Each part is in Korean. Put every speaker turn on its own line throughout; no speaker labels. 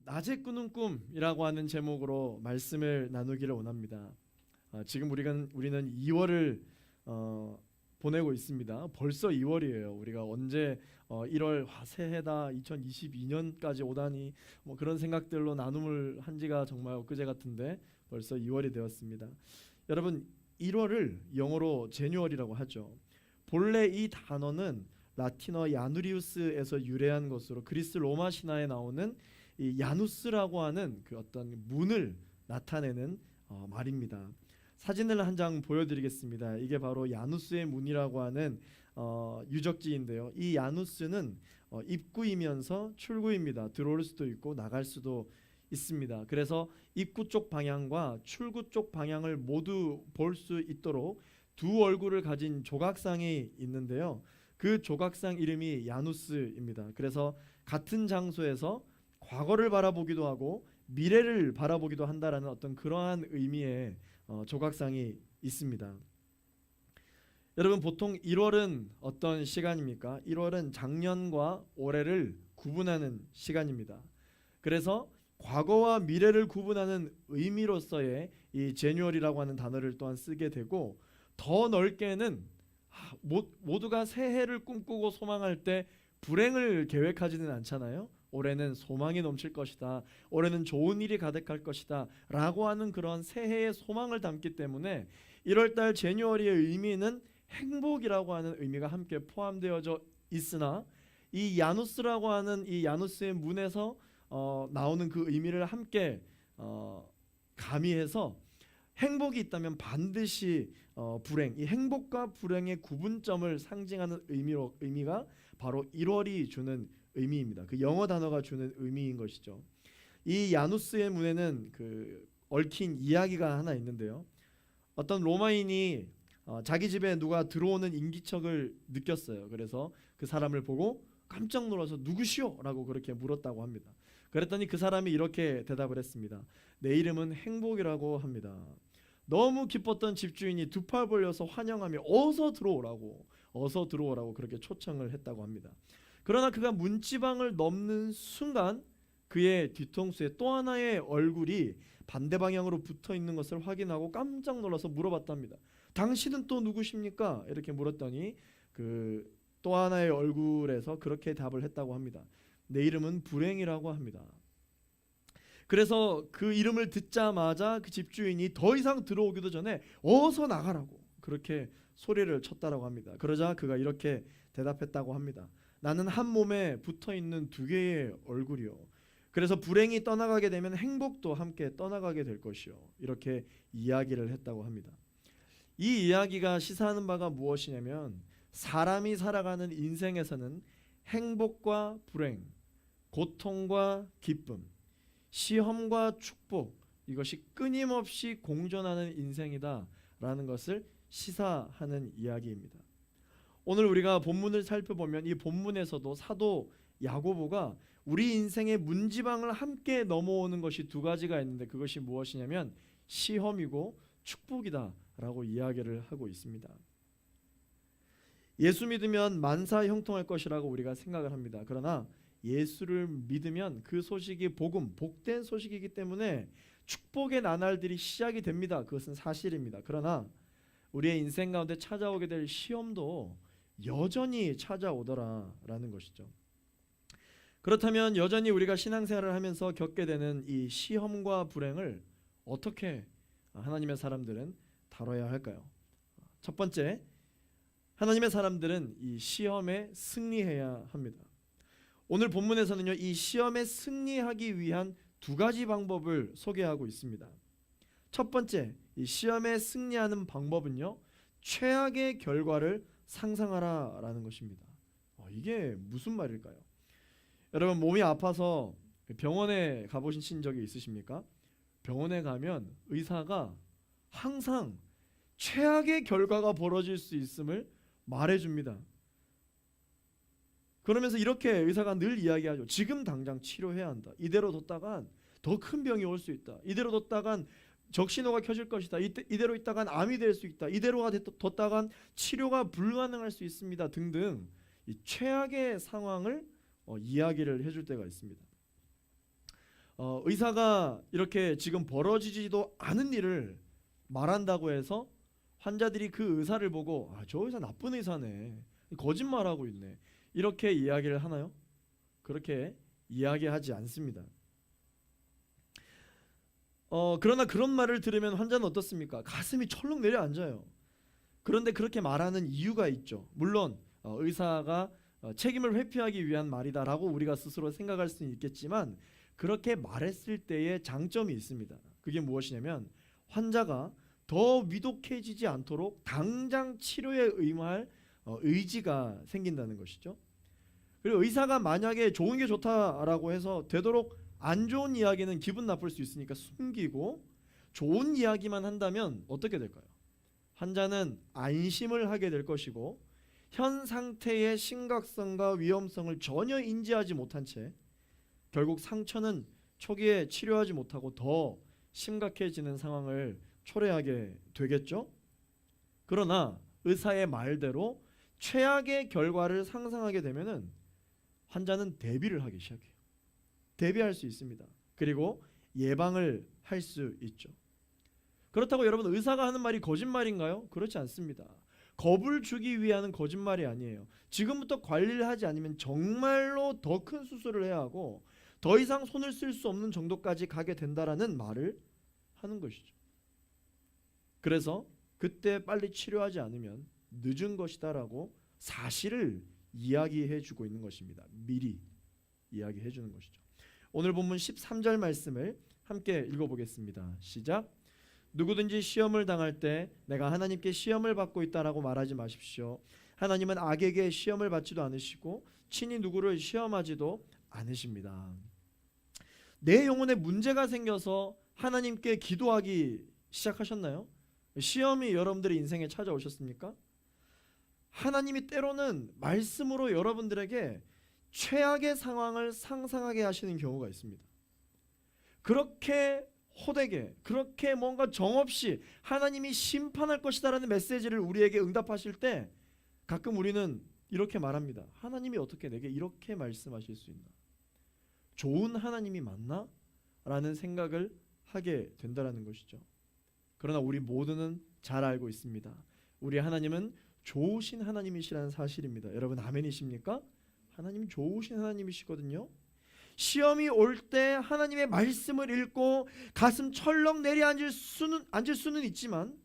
낮에 꾸는 꿈이라고 하는 제목으로 말씀을 나누기를 원합니다. 지금 우리는 2월을 보내고 있습니다. 벌써 2월이에요. 우리가 언제 1월 새해다 2022년까지 오다니 뭐 그런 생각들로 나눔을 한 지가 정말 엊그제 같은데 벌써 2월이 되었습니다. 여러분 1월을 영어로 제뉴얼이라고 하죠. 본래 이 단어는 라틴어 야누리우스에서 유래한 것으로 그리스 로마 신화에 나오는 이 야누스라고 하는 그 어떤 문을 나타내는 말입니다. 사진을 한 장 보여드리겠습니다. 이게 바로 야누스의 문이라고 하는 유적지인데요. 이 야누스는 입구이면서 출구입니다. 들어올 수도 있고 나갈 수도 있습니다. 그래서 입구 쪽 방향과 출구 쪽 방향을 모두 볼 수 있도록 두 얼굴을 가진 조각상이 있는데요. 그 조각상 이름이 야누스입니다. 그래서 같은 장소에서 과거를 바라보기도 하고 미래를 바라보기도 한다라는 어떤 그러한 의미의 조각상이 있습니다. 여러분 보통 1월은 어떤 시간입니까? 1월은 작년과 올해를 구분하는 시간입니다. 그래서 과거와 미래를 구분하는 의미로서의 이 제뉴얼이라고 하는 단어를 또한 쓰게 되고, 더 넓게는 모두가 새해를 꿈꾸고 소망할 때 불행을 계획하지는 않잖아요. 올해는 소망이 넘칠 것이다, 올해는 좋은 일이 가득할 것이다 라고 하는 그런 새해의 소망을 담기 때문에 1월달 제뉴얼의 의미는 행복이라고 하는 의미가 함께 포함되어져 있으나, 이 야누스라고 하는 이 야누스의 문에서 나오는 그 의미를 함께 가미해서 행복이 있다면 반드시 불행, 이 행복과 불행의 구분점을 상징하는 의미가 바로 1월이 주는 의미입니다. 그 영어 단어가 주는 의미인 것이죠. 이 야누스의 문에는 그 얽힌 이야기가 하나 있는데요. 어떤 로마인이 자기 집에 누가 들어오는 인기척을 느꼈어요. 그래서 그 사람을 보고 깜짝 놀라서 누구시오? 라고 그렇게 물었다고 합니다. 그랬더니 그 사람이 이렇게 대답을 했습니다. 내 이름은 행복이라고 합니다. 너무 기뻤던 집주인이 두 팔 벌려서 환영하며 어서 들어오라고 그렇게 초청을 했다고 합니다. 그러나 그가 문지방을 넘는 순간 그의 뒤통수에 또 하나의 얼굴이 반대 방향으로 붙어 있는 것을 확인하고 깜짝 놀라서 물어봤답니다. 당신은 또 누구십니까? 이렇게 물었더니 그 또 하나의 얼굴에서 그렇게 답을 했다고 합니다. 내 이름은 불행이라고 합니다. 그래서 그 이름을 듣자마자 그 집주인이 더 이상 들어오기도 전에 어서 나가라고 그렇게 소리를 쳤다라고 합니다. 그러자 그가 이렇게 대답했다고 합니다. 나는 한 몸에 붙어있는 두 개의 얼굴이요. 그래서 불행이 떠나가게 되면 행복도 함께 떠나가게 될 것이요. 이렇게 이야기를 했다고 합니다. 이 이야기가 시사하는 바가 무엇이냐면, 사람이 살아가는 인생에서는 행복과 불행, 고통과 기쁨, 시험과 축복, 이것이 끊임없이 공존하는 인생이다라는 것을 시사하는 이야기입니다. 오늘 우리가 본문을 살펴보면 이 본문에서도 사도 야고보가 우리 인생의 문지방을 함께 넘어오는 것이 두 가지가 있는데, 그것이 무엇이냐면 시험이고 축복이다라고 이야기를 하고 있습니다. 예수 믿으면 만사 형통할 것이라고 우리가 생각을 합니다. 그러나 예수를 믿으면 그 소식이 복음, 복된 소식이기 때문에 축복의 나날들이 시작이 됩니다. 그것은 사실입니다. 그러나 우리의 인생 가운데 찾아오게 될 시험도 여전히 찾아오더라라는 것이죠. 그렇다면 여전히 우리가 신앙생활을 하면서 겪게 되는 이 시험과 불행을 어떻게 하나님의 사람들은 다뤄야 할까요? 첫 번째, 하나님의 사람들은 이 시험에 승리해야 합니다. 오늘 본문에서는요, 이 시험에 승리하기 위한 두 가지 방법을 소개하고 있습니다. 첫 번째, 이 시험에 승리하는 방법은요, 최악의 결과를 상상하라라는 것입니다. 이게 무슨 말일까요? 여러분, 몸이 아파서 병원에 가보신 적이 있으십니까? 병원에 가면 의사가 항상 최악의 결과가 벌어질 수 있음을 말해줍니다. 그러면서 이렇게 의사가 늘 이야기하죠. 지금 당장 치료해야 한다. 이대로 뒀다간 더 큰 병이 올 수 있다. 이대로 뒀다간 적신호가 켜질 것이다. 이대로 있다간 암이 될 수 있다. 이대로 뒀다간 치료가 불가능할 수 있습니다. 등등 이 최악의 상황을 이야기를 해줄 때가 있습니다. 의사가 이렇게 지금 벌어지지도 않은 일을 말한다고 해서 환자들이 그 의사를 보고 저 의사 나쁜 의사네, 거짓말하고 있네, 이렇게 이야기를 하나요? 그렇게 이야기하지 않습니다. 그러나 그런 말을 들으면 환자는 어떻습니까? 가슴이 철렁 내려앉아요. 그런데 그렇게 말하는 이유가 있죠. 물론 의사가 책임을 회피하기 위한 말이다라고 우리가 스스로 생각할 수는 있겠지만, 그렇게 말했을 때의 장점이 있습니다. 그게 무엇이냐면 환자가 더 위독해지지 않도록 당장 치료에 임할 의지가 생긴다는 것이죠. 그리고 의사가 만약에 좋은 게 좋다라고 해서 되도록 안 좋은 이야기는 기분 나쁠 수 있으니까 숨기고 좋은 이야기만 한다면 어떻게 될까요? 환자는 안심을 하게 될 것이고, 현 상태의 심각성과 위험성을 전혀 인지하지 못한 채 결국 상처는 초기에 치료하지 못하고 더 심각해지는 상황을 초래하게 되겠죠. 그러나 의사의 말대로 최악의 결과를 상상하게 되면은 환자는 대비를 하기 시작해요. 대비할 수 있습니다. 그리고 예방을 할 수 있죠. 그렇다고 여러분, 의사가 하는 말이 거짓말인가요? 그렇지 않습니다. 겁을 주기 위한 거짓말이 아니에요. 지금부터 관리를 하지 않으면 정말로 더 큰 수술을 해야 하고 더 이상 손을 쓸 수 없는 정도까지 가게 된다라는 말을 하는 것이죠. 그래서 그때 빨리 치료하지 않으면 늦은 것이다라고 사실을 이야기해 주고 있는 것입니다. 미리 이야기해 주는 것이죠. 오늘 본문 13절 말씀을 함께 읽어보겠습니다. 시작. 누구든지 시험을 당할 때 내가 하나님께 시험을 받고 있다라고 말하지 마십시오. 하나님은 악에게 시험을 받지도 않으시고 친히 누구를 시험하지도 않으십니다. 내 영혼에 문제가 생겨서 하나님께 기도하기 시작하셨나요? 시험이 여러분들의 인생에 찾아오셨습니까? 하나님이 때로는 말씀으로 여러분들에게 최악의 상황을 상상하게 하시는 경우가 있습니다. 그렇게 호되게, 그렇게 뭔가 정없이 하나님이 심판할 것이다라는 메시지를 우리에게 응답하실 때 가끔 우리는 이렇게 말합니다. 하나님이 어떻게 내게 이렇게 말씀하실 수 있나? 좋은 하나님이 맞나? 라는 생각을 하게 된다는 것이죠. 그러나 우리 모두는 잘 알고 있습니다. 우리 하나님은 좋으신 하나님이시라는 사실입니다. 여러분 아멘이십니까? 하나님이 좋으신 하나님이시거든요. 시험이 올 때 하나님의 말씀을 읽고 가슴 철렁 내려앉을 수는 있지만,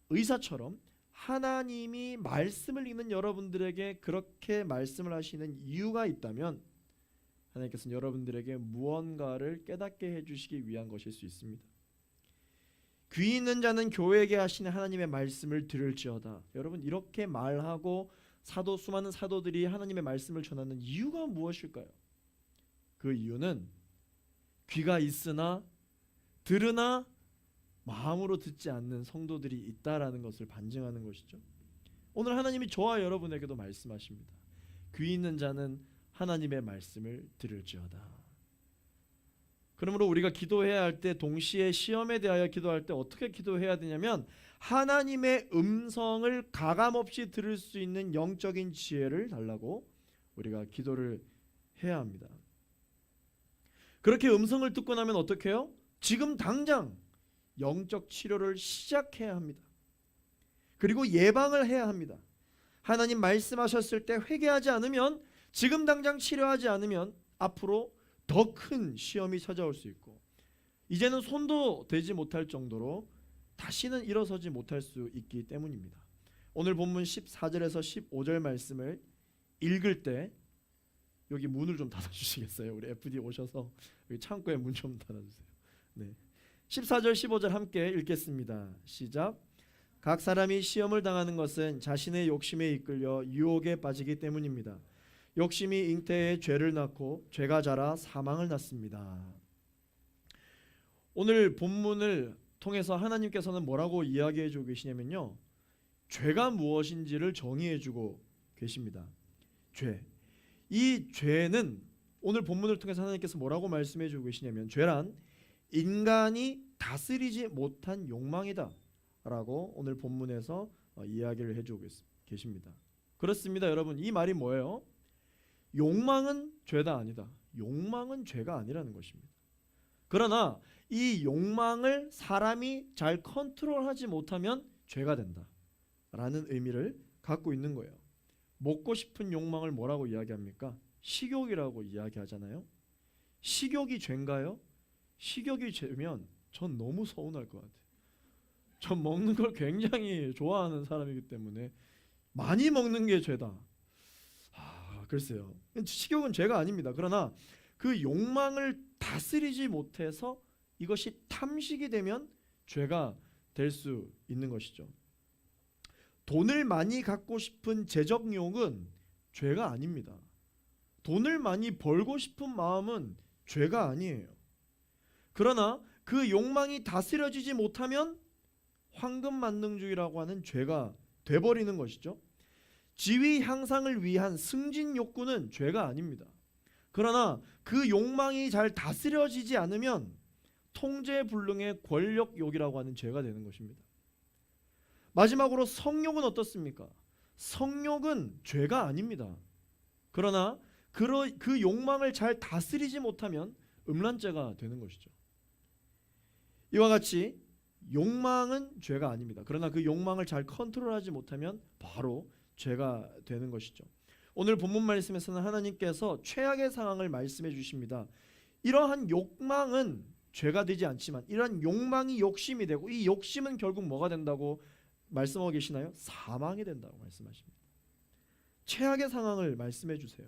의사처럼 하나님이 말씀을 읽는 여러분들에게 그렇게 말씀을 하시는 이유가 있다면 하나님께서는 여러분들에게 무언가를 깨닫게 해주시기 위한 것일 수 있습니다. 귀 있는 자는 교회에게 하시는 하나님의 말씀을 들을지어다. 여러분, 이렇게 말하고 수많은 사도들이 하나님의 말씀을 전하는 이유가 무엇일까요? 그 이유는 귀가 있으나 들으나 마음으로 듣지 않는 성도들이 있다라는 것을 반증하는 것이죠. 오늘 하나님이 저와 여러분에게도 말씀하십니다. 귀 있는 자는 하나님의 말씀을 들을지어다. 그러므로 우리가 기도해야 할 때, 동시에 시험에 대하여 기도할 때 어떻게 기도해야 되냐면, 하나님의 음성을 가감없이 들을 수 있는 영적인 지혜를 달라고 우리가 기도를 해야 합니다. 그렇게 음성을 듣고 나면 어떻게 해요? 지금 당장 영적 치료를 시작해야 합니다. 그리고 예방을 해야 합니다. 하나님 말씀하셨을 때 회개하지 않으면, 지금 당장 치료하지 않으면 앞으로 더 큰 시험이 찾아올 수 있고, 이제는 손도 대지 못할 정도로 다시는 일어서지 못할 수 있기 때문입니다. 오늘 본문 14절에서 15절 말씀을 읽을 때 여기 문을 좀 닫아주시겠어요? 우리 FD 오셔서 여기 창고에 문 좀 닫아주세요. 네. 14절 15절 함께 읽겠습니다. 시작. 각 사람이 시험을 당하는 것은 자신의 욕심에 이끌려 유혹에 빠지기 때문입니다. 욕심이 잉태에 죄를 낳고 죄가 자라 사망을 낳습니다. 오늘 본문을 통해서 하나님께서는 뭐라고 이야기해 주고 계시냐면요, 죄가 무엇인지를 정의해 주고 계십니다. 죄. 이 죄는 오늘 본문을 통해서 하나님께서 뭐라고 말씀해 주고 계시냐면, 죄란 인간이 다스리지 못한 욕망이다 라고 오늘 본문에서 이야기를 해주고 계십니다. 그렇습니다. 여러분, 이 말이 뭐예요? 욕망은 죄다 아니다. 욕망은 죄가 아니라는 것입니다. 그러나 이 욕망을 사람이 잘 컨트롤하지 못하면 죄가 된다라는 의미를 갖고 있는 거예요. 먹고 싶은 욕망을 뭐라고 이야기합니까? 식욕이라고 이야기하잖아요. 식욕이 죄인가요? 식욕이 죄면 전 너무 서운할 것 같아요. 전 먹는 걸 굉장히 좋아하는 사람이기 때문에 많이 먹는 게 죄다. 글쎄요. 식욕은 죄가 아닙니다. 그러나 그 욕망을 다스리지 못해서 이것이 탐식이 되면 죄가 될 수 있는 것이죠. 돈을 많이 갖고 싶은 재정욕은 죄가 아닙니다. 돈을 많이 벌고 싶은 마음은 죄가 아니에요. 그러나 그 욕망이 다스려지지 못하면 황금만능주의라고 하는 죄가 돼버리는 것이죠. 지위 향상을 위한 승진 욕구는 죄가 아닙니다. 그러나 그 욕망이 잘 다스려지지 않으면 통제불능의 권력욕이라고 하는 죄가 되는 것입니다. 마지막으로 성욕은 어떻습니까? 성욕은 죄가 아닙니다. 그러나 그 욕망을 잘 다스리지 못하면 음란죄가 되는 것이죠. 이와 같이 욕망은 죄가 아닙니다. 그러나 그 욕망을 잘 컨트롤하지 못하면 바로 죄가 되는 것이죠. 오늘 본문 말씀에서는 하나님께서 최악의 상황을 말씀해 주십니다. 이러한 욕망은 죄가 되지 않지만 이러한 욕망이 욕심이 되고 이 욕심은 결국 뭐가 된다고 말씀하고 계시나요? 사망이 된다고 말씀하십니다. 최악의 상황을 말씀해 주세요.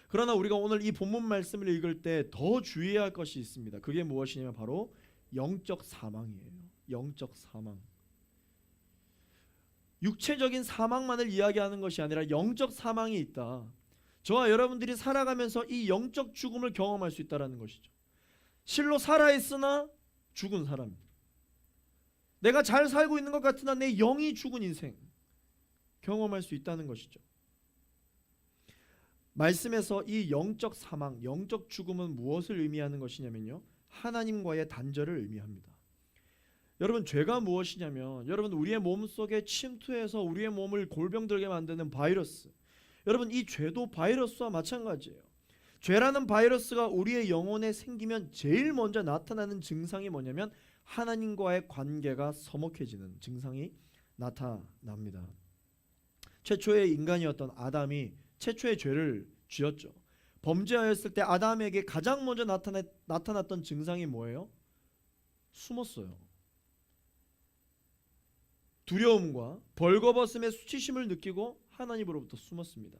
그러나 우리가 오늘 이 본문 말씀을 읽을 때 더 주의해야 할 것이 있습니다. 그게 무엇이냐면 바로 영적 사망이에요. 영적 사망. 육체적인 사망만을 이야기하는 것이 아니라 영적 사망이 있다. 저와 여러분들이 살아가면서 이 영적 죽음을 경험할 수 있다는 것이죠. 실로 살아있으나 죽은 사람, 내가 잘 살고 있는 것 같으나 내 영이 죽은 인생 경험할 수 있다는 것이죠. 말씀에서 이 영적 사망, 영적 죽음은 무엇을 의미하는 것이냐면요, 하나님과의 단절을 의미합니다. 여러분, 죄가 무엇이냐면 여러분 우리의 몸 속에 침투해서 우리의 몸을 골병들게 만드는 바이러스, 여러분 이 죄도 바이러스와 마찬가지예요. 죄라는 바이러스가 우리의 영혼에 생기면 제일 먼저 나타나는 증상이 뭐냐면 하나님과의 관계가 서먹해지는 증상이 나타납니다. 최초의 인간이었던 아담이 최초의 죄를 지었죠. 범죄하였을 때 아담에게 가장 먼저 나타났던 증상이 뭐예요? 숨었어요. 두려움과 벌거벗음의 수치심을 느끼고 하나님으로부터 숨었습니다.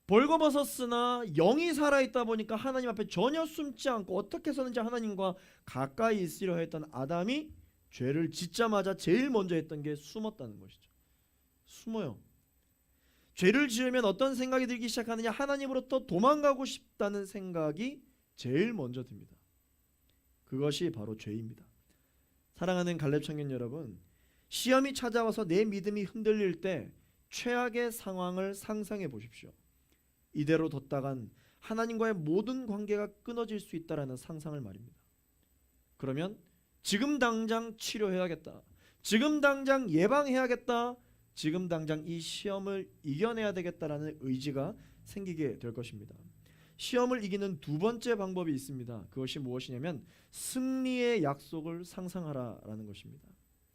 벌거벗었으나 영이 살아있다 보니까 하나님 앞에 전혀 숨지 않고 어떻게 해서든지 하나님과 가까이 있으려 했던 아담이 죄를 짓자마자 제일 먼저 했던 게 숨었다는 것이죠. 숨어요. 죄를 지으면 어떤 생각이 들기 시작하느냐? 하나님으로부터 도망가고 싶다는 생각이 제일 먼저 듭니다. 그것이 바로 죄입니다. 사랑하는 갈렙 청년 여러분, 시험이 찾아와서 내 믿음이 흔들릴 때 최악의 상황을 상상해 보십시오. 이대로 뒀다간 하나님과의 모든 관계가 끊어질 수 있다라는 상상을 말입니다. 그러면 지금 당장 치료해야겠다, 지금 당장 예방해야겠다, 지금 당장 이 시험을 이겨내야 되겠다라는 의지가 생기게 될 것입니다. 시험을 이기는 두 번째 방법이 있습니다. 그것이 무엇이냐면 승리의 약속을 상상하라라는 것입니다.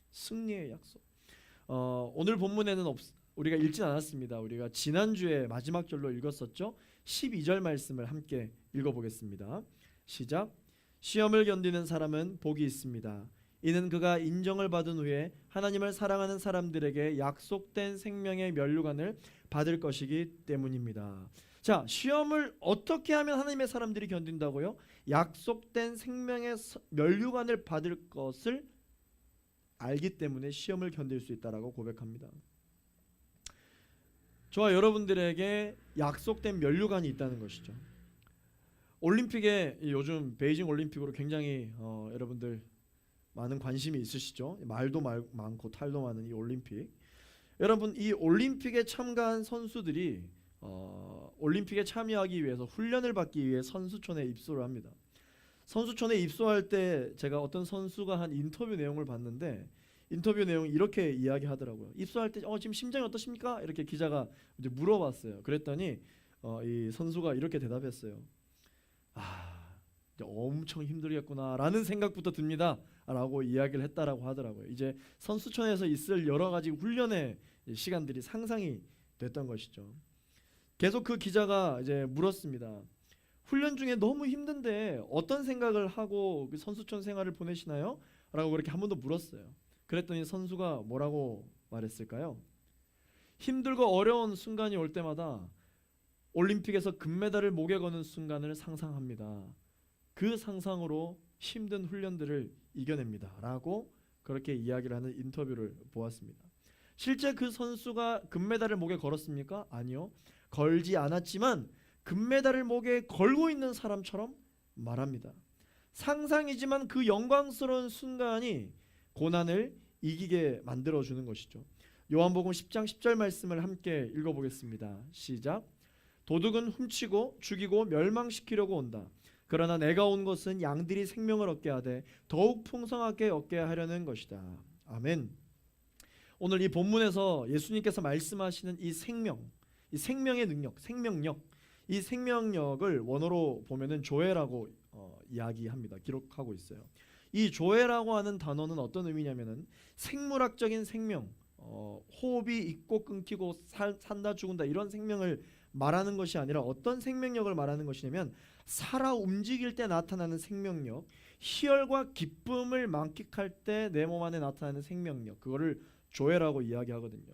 승리의 약속. 오늘 본문에는 우리가 읽진 않았습니다. 우리가 지난주에 마지막 절로 읽었었죠. 12절 말씀을 함께 읽어보겠습니다. 시작. 시험을 견디는 사람은 복이 있습니다. 이는 그가 인정을 받은 후에 하나님을 사랑하는 사람들에게 약속된 생명의 면류관을 받을 것이기 때문입니다. 자, 시험을 어떻게 하면 하나님의 사람들이 견딘다고요? 약속된 생명의 면류관을 받을 것을 알기 때문에 시험을 견딜 수 있다라고 고백합니다. 저와 여러분들에게 약속된 면류관이 있다는 것이죠. 올림픽에 요즘 베이징 올림픽으로 굉장히 여러분들 많은 관심이 있으시죠. 말도 많고 탈도 많은 이 올림픽. 여러분, 이 올림픽에 참가한 선수들이 올림픽에 참여하기 위해서 훈련을 받기 위해 선수촌에 입소를 합니다. 선수촌에 입소할 때 제가 어떤 선수가 한 인터뷰 내용을 봤는데 인터뷰 내용이 이렇게 이야기하더라고요. 입소할 때 지금 심장이 어떠십니까? 이렇게 기자가 이제 물어봤어요. 그랬더니 이 선수가 이렇게 대답했어요. 이제 엄청 힘들겠구나라는 생각부터 듭니다. 라고 이야기를 했다라고 하더라고요. 이제 선수촌에서 있을 여러 가지 훈련의 시간들이 상상이 됐던 것이죠. 계속 그 기자가 이제 물었습니다. 훈련 중에 너무 힘든데 어떤 생각을 하고 그 선수촌 생활을 보내시나요? 라고 그렇게 한 번 더 물었어요. 그랬더니 선수가 뭐라고 말했을까요? 힘들고 어려운 순간이 올 때마다 올림픽에서 금메달을 목에 거는 순간을 상상합니다. 그 상상으로 힘든 훈련들을 이겨냅니다. 라고 그렇게 이야기를 하는 인터뷰를 보았습니다. 실제 그 선수가 금메달을 목에 걸었습니까? 아니요. 걸지 않았지만 금메달을 목에 걸고 있는 사람처럼 말합니다. 상상이지만 그 영광스러운 순간이 고난을 이기게 만들어주는 것이죠. 요한복음 10장 10절 말씀을 함께 읽어보겠습니다. 시작. 도둑은 훔치고 죽이고 멸망시키려고 온다. 그러나 내가 온 것은 양들이 생명을 얻게 하되 더욱 풍성하게 얻게 하려는 것이다. 아멘. 오늘 이 본문에서 예수님께서 말씀하시는 이 생명, 이 생명의 능력, 생명력, 이 생명력을 원어로 보면은 조에라고 이야기합니다. 기록하고 있어요. 이 조에라고 하는 단어는 어떤 의미냐면은 생물학적인 생명, 호흡이 있고 끊기고 산다 죽은다 이런 생명을 말하는 것이 아니라 어떤 생명력을 말하는 것이냐면 살아 움직일 때 나타나는 생명력, 희열과 기쁨을 만끽할 때 내 몸 안에 나타나는 생명력, 그거를 조에라고 이야기하거든요.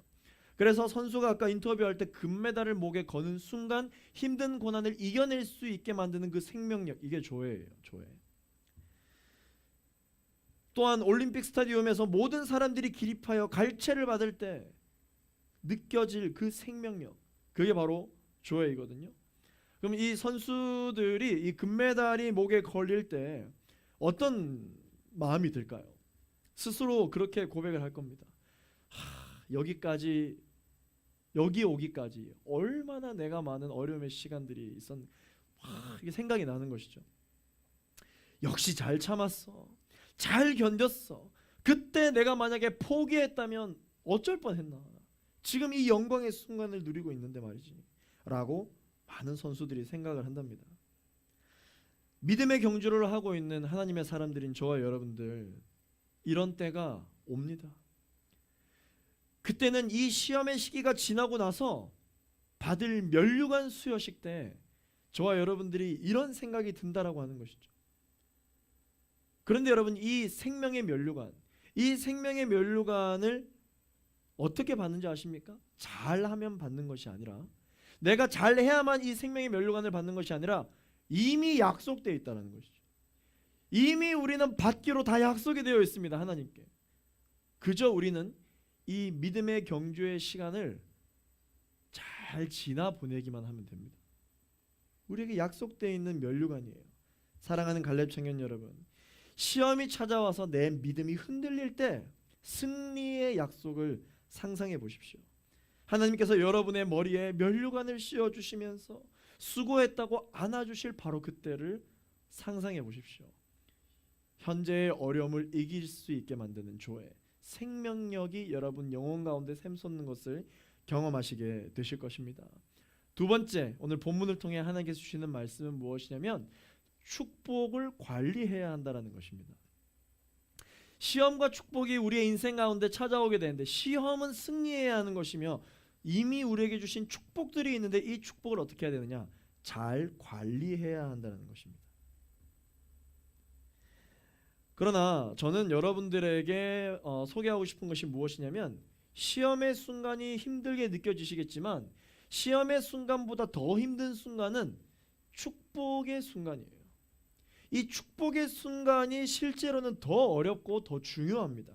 그래서 선수가 아까 인터뷰할 때 금메달을 목에 거는 순간 힘든 고난을 이겨낼 수 있게 만드는 그 생명력, 이게 조에예요. 조에. 또한 올림픽 스타디움에서 모든 사람들이 기립하여 갈채를 받을 때 느껴질 그 생명력, 그게 바로 조에이거든요. 그럼 이 선수들이 이 금메달이 목에 걸릴 때 어떤 마음이 들까요? 스스로 그렇게 고백을 할 겁니다. 여기까지, 여기 오기까지 얼마나 내가 많은 어려움의 시간들이 있었는데 이게 생각이 나는 것이죠. 역시 잘 참았어, 잘 견뎠어. 그때 내가 만약에 포기했다면 어쩔 뻔했나. 지금 이 영광의 순간을 누리고 있는데 말이지 라고 많은 선수들이 생각을 한답니다. 믿음의 경주를 하고 있는 하나님의 사람들인 저와 여러분들, 이런 때가 옵니다. 그때는 이 시험의 시기가 지나고 나서 받을 면류관 수여식 때 저와 여러분들이 이런 생각이 든다라고 하는 것이죠. 그런데 여러분, 이 생명의 면류관, 이 생명의 면류관을 어떻게 받는지 아십니까? 잘하면 받는 것이 아니라, 내가 잘해야만 이 생명의 면류관을 받는 것이 아니라 이미 약속되어 있다는 것이죠. 이미 우리는 받기로 다 약속이 되어 있습니다. 하나님께. 그저 우리는 이 믿음의 경주의 시간을 잘 지나 보내기만 하면 됩니다. 우리에게 약속되어 있는 면류관이에요. 사랑하는 갈렙 청년 여러분, 시험이 찾아와서 내 믿음이 흔들릴 때 승리의 약속을 상상해 보십시오. 하나님께서 여러분의 머리에 면류관을 씌워주시면서 수고했다고 안아주실 바로 그때를 상상해 보십시오. 현재의 어려움을 이길 수 있게 만드는 조에, 생명력이 여러분 영혼 가운데 샘솟는 것을 경험하시게 되실 것입니다. 두 번째, 오늘 본문을 통해 하나님께서 주시는 말씀은 무엇이냐면 축복을 관리해야 한다는 것입니다. 시험과 축복이 우리의 인생 가운데 찾아오게 되는데, 시험은 승리해야 하는 것이며 이미 우리에게 주신 축복들이 있는데 이 축복을 어떻게 해야 되느냐? 잘 관리해야 한다는 것입니다. 그러나 저는 여러분들에게 소개하고 싶은 것이 무엇이냐면, 시험의 순간이 힘들게 느껴지시겠지만 시험의 순간보다 더 힘든 순간은 축복의 순간이에요. 이 축복의 순간이 실제로는 더 어렵고 더 중요합니다.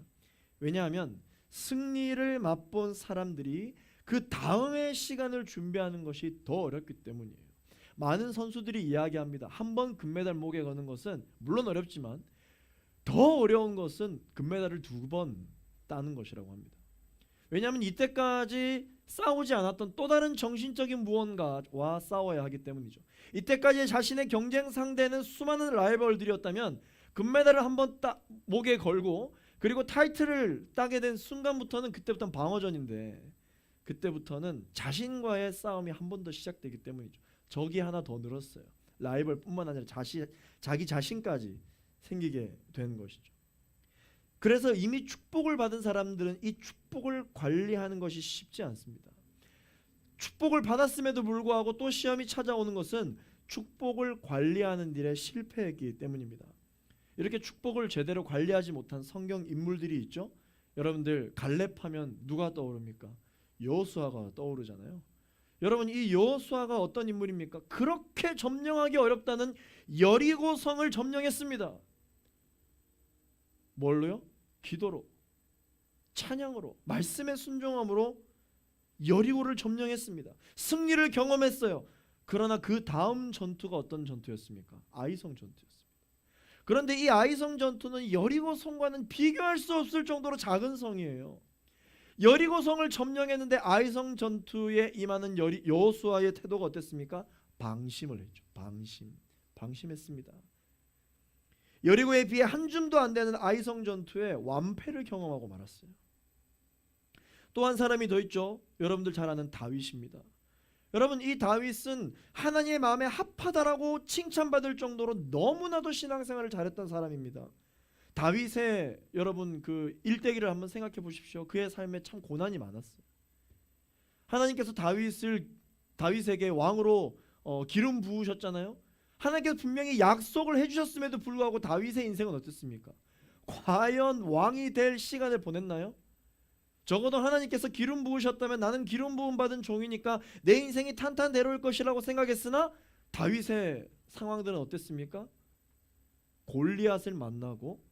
왜냐하면 승리를 맛본 사람들이 그 다음의 시간을 준비하는 것이 더 어렵기 때문이에요. 많은 선수들이 이야기합니다. 한 번 금메달 목에 거는 것은 물론 어렵지만 더 어려운 것은 금메달을 2번 따는 것이라고 합니다. 왜냐하면 이때까지 싸우지 않았던 또 다른 정신적인 무언가와 싸워야 하기 때문이죠. 이때까지 자신의 경쟁 상대는 수많은 라이벌들이었다면 금메달을 한번 목에 걸고 그리고 타이틀을 따게 된 순간부터는, 그때부터는 방어전인데 그때부터는 자신과의 싸움이 한 번 더 시작되기 때문이죠. 적이 하나 더 늘었어요. 라이벌뿐만 아니라 자기 자신까지 생기게 되는 것이죠. 그래서 이미 축복을 받은 사람들은 이 축복을 관리하는 것이 쉽지 않습니다. 축복을 받았음에도 불구하고 또 시험이 찾아오는 것은 축복을 관리하는 일에 실패했기 때문입니다. 이렇게 축복을 제대로 관리하지 못한 성경 인물들이 있죠. 여러분들 갈렙하면 누가 떠오릅니까? 여호수아가 떠오르잖아요. 여러분, 이 여호수아가 어떤 인물입니까? 그렇게 점령하기 어렵다는 여리고성을 점령했습니다. 뭘로요? 기도로, 찬양으로, 말씀의 순종함으로 여리고를 점령했습니다. 승리를 경험했어요. 그러나 그 다음 전투가 어떤 전투였습니까? 아이성 전투였습니다. 그런데 이 아이성 전투는 여리고 성과는 비교할 수 없을 정도로 작은 성이에요. 여리고 성을 점령했는데 아이성 전투에 임하는 여호수아의 태도가 어땠습니까? 방심을 했죠. 방심했습니다. 여리고에 비해 한 줌도 안 되는 아이성 전투에 완패를 경험하고 말았어요. 또 한 사람이 더 있죠. 여러분들 잘 아는 다윗입니다. 여러분, 이 다윗은 하나님의 마음에 합하다라고 칭찬받을 정도로 너무나도 신앙생활을 잘했던 사람입니다. 다윗의 여러분 그 일대기를 한번 생각해 보십시오. 그의 삶에 참 고난이 많았어요. 하나님께서 다윗에게 왕으로 기름 부으셨잖아요. 하나님께서 분명히 약속을 해주셨음에도 불구하고 다윗의 인생은 어땠습니까? 과연 왕이 될 시간을 보냈나요? 적어도 하나님께서 기름 부으셨다면 나는 기름 부음 받은 종이니까 내 인생이 탄탄대로일 것이라고 생각했으나 다윗의 상황들은 어땠습니까? 골리앗을 만나고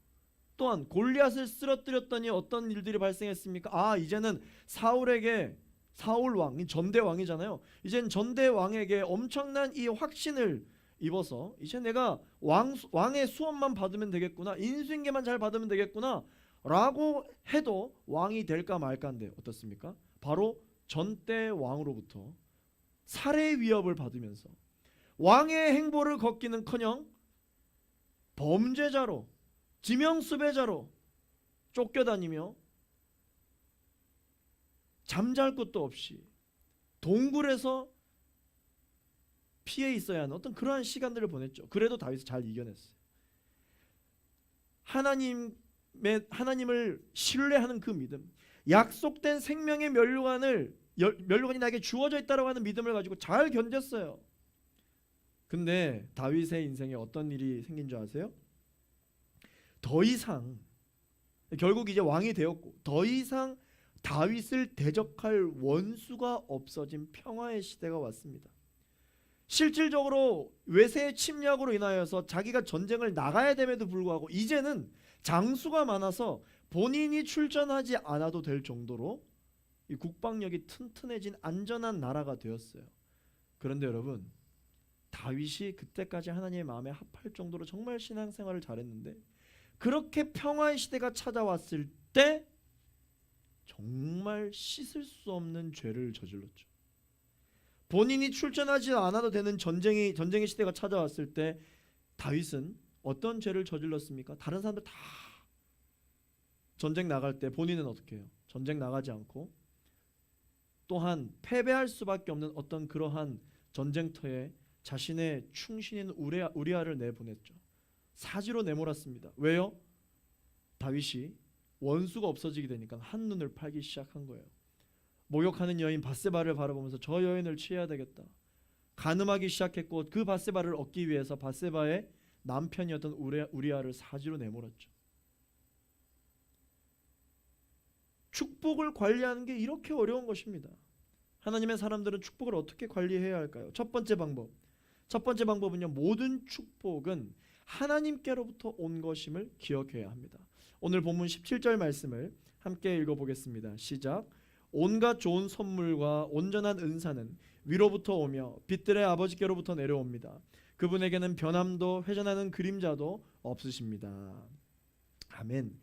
또한 골리앗을 쓰러뜨렸더니 어떤 일들이 발생했습니까? 이제는 사울 왕이 전대왕이잖아요. 이제는 전대왕에게 엄청난 이 확신을 입어서 이제 내가 왕의 수업만 받으면 되겠구나, 인수인계만 잘 받으면 되겠구나 라고 해도 왕이 될까 말까인데 어떻습니까? 바로 전대 왕으로부터 살해 위협을 받으면서 왕의 행보를 걷기는커녕 범죄자로, 지명수배자로 쫓겨다니며 잠잘 곳도 없이 동굴에서 피해 있어야 하는 어떤 그러한 시간들을 보냈죠. 그래도 다윗은 잘 이겨냈어요. 하나님을 신뢰하는 그 믿음, 약속된 생명의 면류관이 나에게 주어져 있다고 하는 믿음을 가지고 잘 견뎠어요. 근데 다윗의 인생에 어떤 일이 생긴 줄 아세요? 더 이상 결국 이제 왕이 되었고 더 이상 다윗을 대적할 원수가 없어진 평화의 시대가 왔습니다. 실질적으로 외세의 침략으로 인하여서 자기가 전쟁을 나가야 됨에도 불구하고 이제는 장수가 많아서 본인이 출전하지 않아도 될 정도로 이 국방력이 튼튼해진 안전한 나라가 되었어요. 그런데 여러분, 다윗이 그때까지 하나님의 마음에 합할 정도로 정말 신앙생활을 잘했는데 그렇게 평화의 시대가 찾아왔을 때 정말 씻을 수 없는 죄를 저질렀죠. 본인이 출전하지 않아도 되는 전쟁의 시대가 찾아왔을 때 다윗은 어떤 죄를 저질렀습니까? 다른 사람들 다 전쟁 나갈 때 본인은 어떻게 해요? 전쟁 나가지 않고 또한 패배할 수밖에 없는 어떤 그러한 전쟁터에 자신의 충신인 우리아를 내보냈죠. 사지로 내몰았습니다. 왜요? 다윗이 원수가 없어지게 되니까 한눈을 팔기 시작한 거예요. 목욕하는 여인 밧세바를 바라보면서 저 여인을 취해야 되겠다. 간음하기 시작했고 그 밧세바를 얻기 위해서 밧세바의 남편이었던 우리아를 사지로 내몰았죠. 축복을 관리하는 게 이렇게 어려운 것입니다. 하나님의 사람들은 축복을 어떻게 관리해야 할까요? 첫 번째 방법은요, 모든 축복은 하나님께로부터 온 것임을 기억해야 합니다. 오늘 본문 17절 말씀을 함께 읽어보겠습니다. 시작. 온갖 좋은 선물과 온전한 은사는 위로부터 오며 빛들의 아버지께로부터 내려옵니다. 그분에게는 변함도 회전하는 그림자도 없으십니다. 아멘.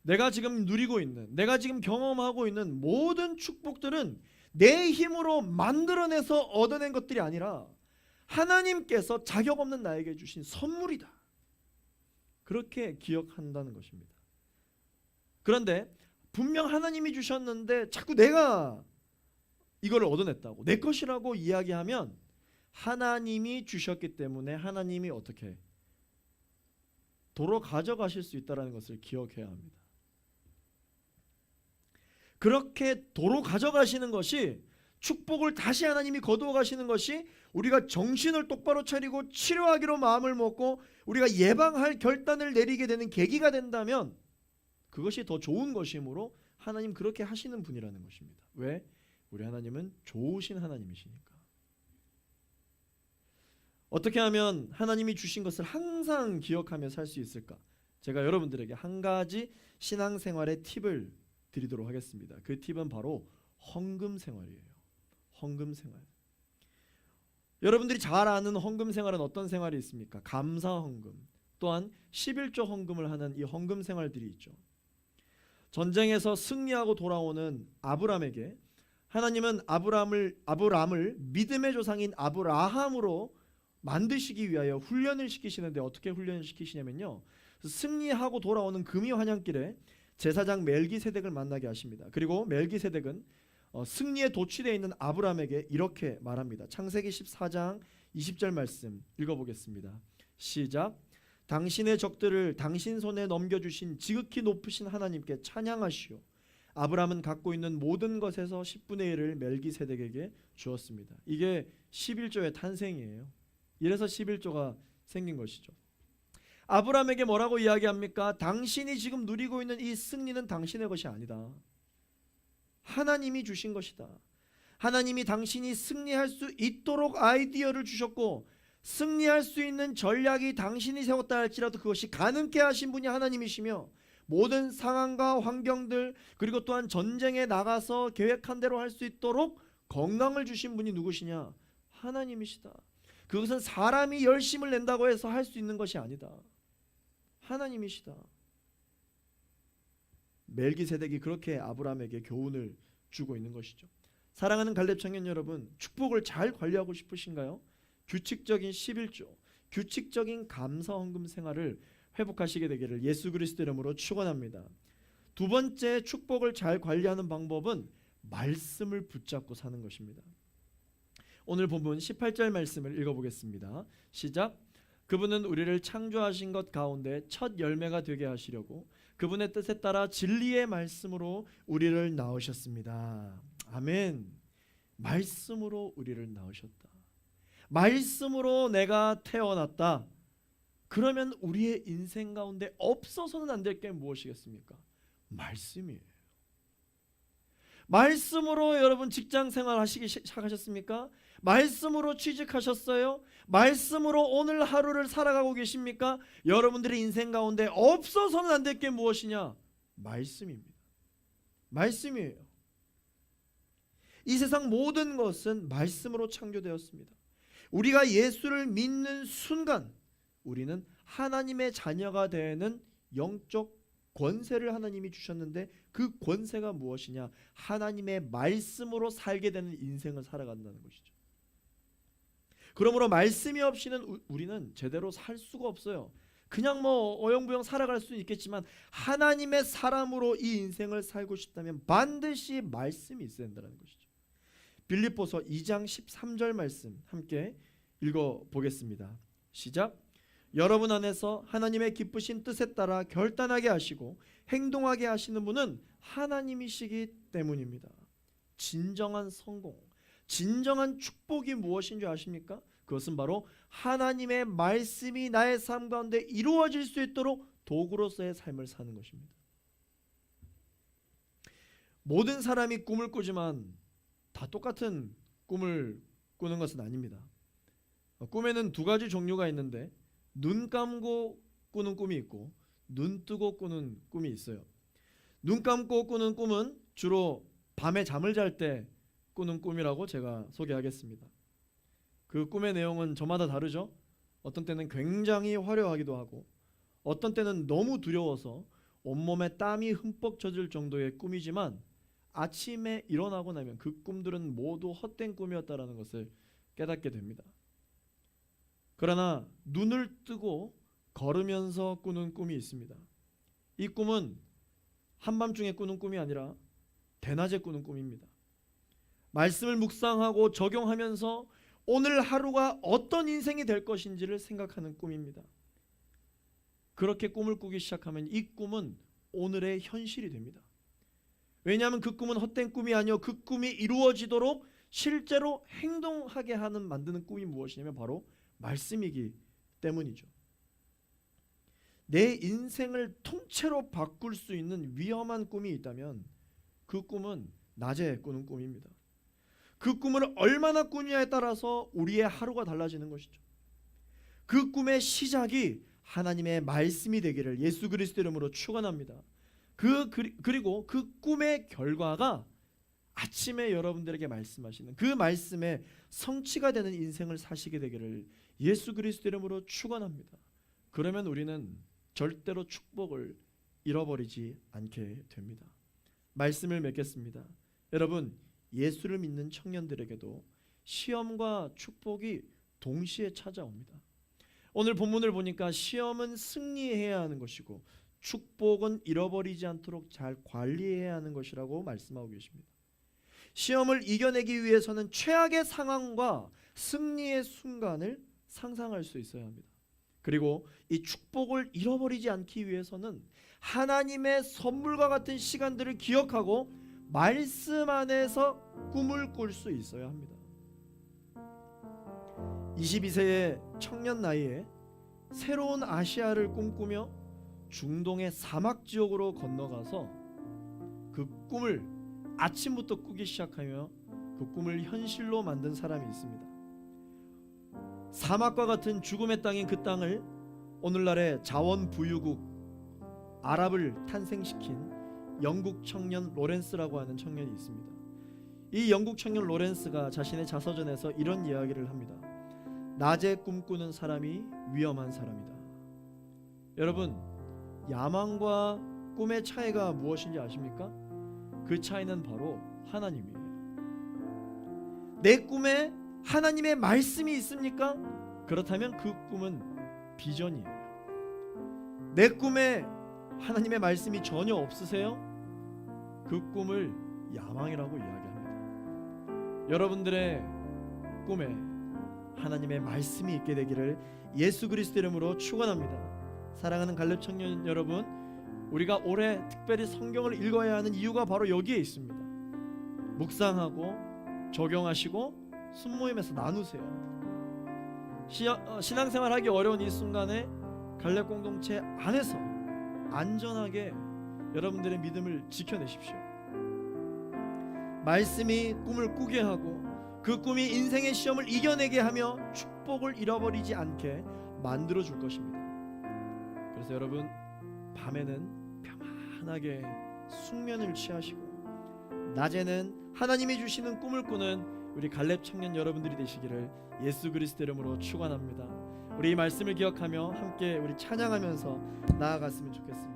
내가 지금 누리고 있는, 내가 지금 경험하고 있는 모든 축복들은 내 힘으로 만들어내서 얻어낸 것들이 아니라 하나님께서 자격 없는 나에게 주신 선물이다. 그렇게 기억한다는 것입니다. 그런데 분명 하나님이 주셨는데 자꾸 내가 이걸 얻어냈다고, 내 것이라고 이야기하면 하나님이 주셨기 때문에 하나님이 어떻게 도로 가져가실 수 있다는 것을 기억해야 합니다. 그렇게 도로 가져가시는 것이, 축복을 다시 하나님이 거두어 가시는 것이, 우리가 정신을 똑바로 차리고 치료하기로 마음을 먹고 우리가 예방할 결단을 내리게 되는 계기가 된다면 그것이 더 좋은 것이므로 하나님 그렇게 하시는 분이라는 것입니다. 왜? 우리 하나님은 좋으신 하나님이시니까. 어떻게 하면 하나님이 주신 것을 항상 기억하며 살 수 있을까? 제가 여러분들에게 한 가지 신앙생활의 팁을 드리도록 하겠습니다. 그 팁은 바로 헌금 생활이에요. 헌금 생활. 여러분들이 잘 아는 헌금 생활은 어떤 생활이 있습니까? 감사 헌금, 또한 11조 헌금을 하는 이 헌금 생활들이 있죠. 전쟁에서 승리하고 돌아오는 아브람에게 하나님은 아브람을 믿음의 조상인 아브라함으로 만드시기 위하여 훈련을 시키시는데, 어떻게 훈련을 시키시냐면요, 승리하고 돌아오는 금이 환향길에 제사장 멜기세덱을 만나게 하십니다. 그리고 멜기세덱은 승리에 도취되어 있는 아브람에게 이렇게 말합니다. 창세기 14장 20절 말씀 읽어보겠습니다. 시작. 당신의 적들을 당신 손에 넘겨주신 지극히 높으신 하나님께 찬양하시오. 아브람은 갖고 있는 모든 것에서 10분의 1을 멜기세덱에게 주었습니다. 이게 11조의 탄생이에요. 이래서 11조가 생긴 것이죠. 아브람에게 뭐라고 이야기합니까? 당신이 지금 누리고 있는 이 승리는 당신의 것이 아니다. 하나님이 주신 것이다. 하나님이 당신이 승리할 수 있도록 아이디어를 주셨고, 승리할 수 있는 전략이 당신이 세웠다 할지라도 그것이 가능케 하신 분이 하나님이시며, 모든 상황과 환경들, 그리고 또한 전쟁에 나가서 계획한 대로 할 수 있도록 건강을 주신 분이 누구시냐? 하나님이시다. 그것은 사람이 열심을 낸다고 해서 할 수 있는 것이 아니다. 하나님이시다. 멜기세덱이 그렇게 아브라함에게 교훈을 주고 있는 것이죠. 사랑하는 갈렙 청년 여러분, 축복을 잘 관리하고 싶으신가요? 규칙적인 11조, 규칙적인 감사 헌금 생활을 회복하시게 되기를 예수 그리스도 이름으로 축원합니다. 두 번째 축복을 잘 관리하는 방법은 말씀을 붙잡고 사는 것입니다. 오늘 본문 18절 말씀을 읽어보겠습니다. 시작. 그분은 우리를 창조하신 것 가운데 첫 열매가 되게 하시려고 그분의 뜻에 따라 진리의 말씀으로 우리를 낳으셨습니다. 아멘. 말씀으로 우리를 낳으셨다. 말씀으로 내가 태어났다. 그러면 우리의 인생 가운데 없어서는 안 될 게 무엇이겠습니까? 말씀이에요. 말씀으로 여러분 직장 생활 하시기 시작하셨습니까? 말씀으로 취직하셨어요? 말씀으로 오늘 하루를 살아가고 계십니까? 여러분들의 인생 가운데 없어서는 안 될 게 무엇이냐? 말씀입니다. 말씀이에요. 이 세상 모든 것은 말씀으로 창조되었습니다. 우리가 예수를 믿는 순간 우리는 하나님의 자녀가 되는 영적 권세를 하나님이 주셨는데, 그 권세가 무엇이냐? 하나님의 말씀으로 살게 되는 인생을 살아간다는 것이죠. 그러므로 말씀이 없이는 우리는 제대로 살 수가 없어요. 그냥 뭐 어영부영 살아갈 수는 있겠지만 하나님의 사람으로 이 인생을 살고 싶다면 반드시 말씀이 있어야 된다는 것이죠. 빌립보서 2장 13절 말씀 함께 읽어보겠습니다. 시작. 여러분 안에서 하나님의 기쁘신 뜻에 따라 결단하게 하시고 행동하게 하시는 분은 하나님이시기 때문입니다. 진정한 성공, 진정한 축복이 무엇인 줄 아십니까? 그것은 바로 하나님의 말씀이 나의 삶 가운데 이루어질 수 있도록 도구로서의 삶을 사는 것입니다. 모든 사람이 꿈을 꾸지만 다 똑같은 꿈을 꾸는 것은 아닙니다. 꿈에는 두 가지 종류가 있는데, 눈 감고 꾸는 꿈이 있고 눈 뜨고 꾸는 꿈이 있어요. 눈 감고 꾸는 꿈은 주로 밤에 잠을 잘 때 꾸는 꿈이라고 제가 소개하겠습니다. 그 꿈의 내용은 저마다 다르죠. 어떤 때는 굉장히 화려하기도 하고, 어떤 때는 너무 두려워서 온몸에 땀이 흠뻑 젖을 정도의 꿈이지만 아침에 일어나고 나면 그 꿈들은 모두 헛된 꿈이었다라는 것을 깨닫게 됩니다. 그러나 눈을 뜨고 걸으면서 꾸는 꿈이 있습니다. 이 꿈은 한밤중에 꾸는 꿈이 아니라 대낮에 꾸는 꿈입니다. 말씀을 묵상하고 적용하면서 오늘 하루가 어떤 인생이 될 것인지를 생각하는 꿈입니다. 그렇게 꿈을 꾸기 시작하면 이 꿈은 오늘의 현실이 됩니다. 왜냐하면 그 꿈은 헛된 꿈이 아니요 그 꿈이 이루어지도록 실제로 행동하게 하는 만드는 꿈이 무엇이냐면 바로 말씀이기 때문이죠. 내 인생을 통째로 바꿀 수 있는 위험한 꿈이 있다면 그 꿈은 낮에 꾸는 꿈입니다. 그 꿈을 얼마나 꾸느냐에 따라서 우리의 하루가 달라지는 것이죠. 그 꿈의 시작이 하나님의 말씀이 되기를 예수 그리스도 이름으로 축원합니다. 그리고 그 꿈의 결과가 아침에 여러분들에게 말씀하시는 그 말씀의 성취가 되는 인생을 사시게 되기를 예수 그리스도 이름으로 축원합니다. 그러면 우리는 절대로 축복을 잃어버리지 않게 됩니다. 말씀을 맺겠습니다. 여러분, 예수를 믿는 청년들에게도 시험과 축복이 동시에 찾아옵니다. 오늘 본문을 보니까 시험은 승리해야 하는 것이고 축복은 잃어버리지 않도록 잘 관리해야 하는 것이라고 말씀하고 계십니다. 시험을 이겨내기 위해서는 최악의 상황과 승리의 순간을 상상할 수 있어야 합니다. 그리고 이 축복을 잃어버리지 않기 위해서는 하나님의 선물과 같은 시간들을 기억하고 말씀 안에서 꿈을 꿀 수 있어야 합니다. 22세의 청년 나이에 새로운 아시아를 꿈꾸며 중동의 사막 지역으로 건너가서 그 꿈을 아침부터 꾸기 시작하며 그 꿈을 현실로 만든 사람이 있습니다. 사막과 같은 죽음의 땅인 그 땅을 오늘날의 자원부유국 아랍을 탄생시킨 영국 청년 로렌스라고 하는 청년이 있습니다. 이 영국 청년 로렌스가 자신의 자서전에서 이런 이야기를 합니다. 낮에 꿈꾸는 사람이 위험한 사람이다. 여러분, 야망과 꿈의 차이가 무엇인지 아십니까? 그 차이는 바로 하나님이에요. 내 꿈에 하나님의 말씀이 있습니까? 그렇다면 그 꿈은 비전이에요. 내 꿈에 하나님의 말씀이 전혀 없으세요? 그 꿈을 야망이라고 이야기합니다. 여러분들의 꿈에 하나님의 말씀이 있게 되기를 예수 그리스도 이름으로 축원합니다. 사랑하는 갈렙 청년 여러분, 우리가 올해 특별히 성경을 읽어야 하는 이유가 바로 여기에 있습니다. 묵상하고 적용하시고 순모임에서 나누세요. 신앙생활하기 어려운 이 순간에 갈렙 공동체 안에서 안전하게 여러분들의 믿음을 지켜내십시오. 말씀이 꿈을 꾸게 하고 그 꿈이 인생의 시험을 이겨내게 하며 축복을 잃어버리지 않게 만들어 줄 것입니다. 그래서 여러분, 밤에는 평안하게 숙면을 취하시고 낮에는 하나님이 주시는 꿈을 꾸는 우리 갈렙 청년 여러분들이 되시기를 예수 그리스도 이름으로 축원합니다. 우리 이 말씀을 기억하며 함께 우리 찬양하면서 나아갔으면 좋겠습니다.